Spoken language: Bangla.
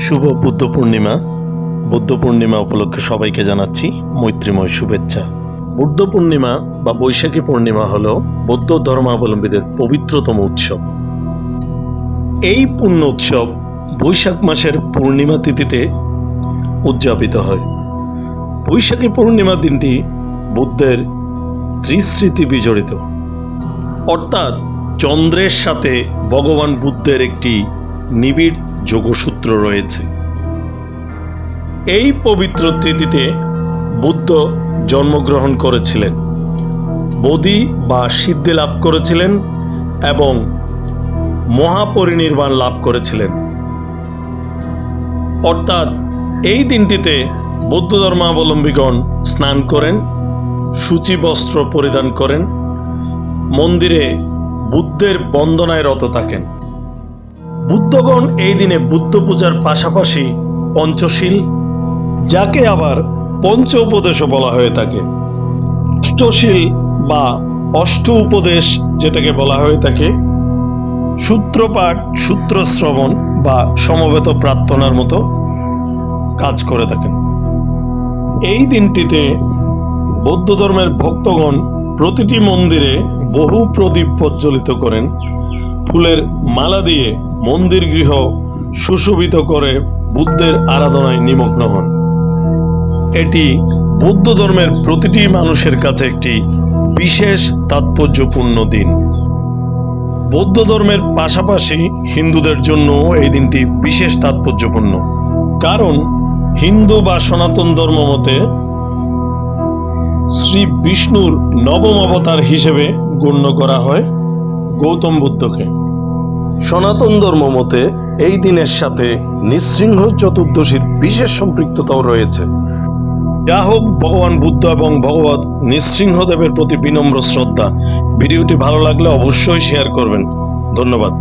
শুভ বুদ্ধ পূর্ণিমা। বুদ্ধ পূর্ণিমা উপলক্ষে সবাইকে জানাচ্ছি মৈত্রীময় শুভেচ্ছা। বুদ্ধ পূর্ণিমা বা বৈশাখী পূর্ণিমা হল বৌদ্ধ ধর্মাবলম্বীদের পবিত্রতম উৎসব। এই পুণ্য উৎসব বৈশাখ মাসের পূর্ণিমা তিথিতে উদযাপিত হয়। বৈশাখী পূর্ণিমা দিনটি বুদ্ধের ত্রিস্মৃতি বিজড়িত, অর্থাৎ চন্দ্রের সাথে ভগবান বুদ্ধের একটি নিবিড় যোগসূত্র রয়েছে। এই পবিত্র তিথিতে বুদ্ধ জন্মগ্রহণ করেছিলেন, বোধি বা সিদ্ধি লাভ করেছিলেন এবং মহাপরিনির্বাণ লাভ করেছিলেন। অর্থাৎ এই দিনটিতে বৌদ্ধ ধর্মাবলম্বীগণ স্নান করেন, সূচি বস্ত্র পরিধান করেন, মন্দিরে বুদ্ধের বন্দনায় রত থাকেন। বুদ্ধগণ এই দিনে বুদ্ধ পূজার পাশাপাশি পঞ্চশীল, যাকে আবার পঞ্চ উপদেশও বলা হয়ে থাকে, অষ্টশীল বা অষ্ট উপদেশ যেটাকে বলা হয়ে থাকে, সূত্রপাঠ, সূত্রশ্রবণ বা সমবেত প্রার্থনার মতো কাজ করে থাকেন। এই দিনটিতে বৌদ্ধ ধর্মের ভক্তগণ প্রতিটি মন্দিরে বহু প্রদীপ প্রজ্বলিত করেন, ফুলের মালা দিয়ে মন্দির গৃহ সুশোভিত করে বুদ্ধের আরাধনায় নিমগ্ন হন। এটি বৌদ্ধ ধর্মের প্রতিটি মানুষের কাছে একটি বিশেষ তাৎপর্যপূর্ণ দিন। বৌদ্ধ ধর্মের পাশাপাশি হিন্দুদের জন্য এই দিনটি বিশেষ তাৎপর্যপূর্ণ, কারণ হিন্দু বা সনাতন ধর্ম মতে শ্রী বিষ্ণুর নবম অবতার হিসেবে গণ্য করা হয় গৌতম বুদ্ধকে। সনাতন ধর্ম মতে এই দিনের সাথে নৃসিংহ চতুর্দশীর বিশেষ সম্পৃক্ততাও রয়েছে। যা হোক, ভগবান বুদ্ধ এবং ভগবৎ নৃসিংহদেবের প্রতি বিনম্র শ্রদ্ধা। ভিডিওটি ভালো লাগলে অবশ্যই শেয়ার করবেন। ধন্যবাদ।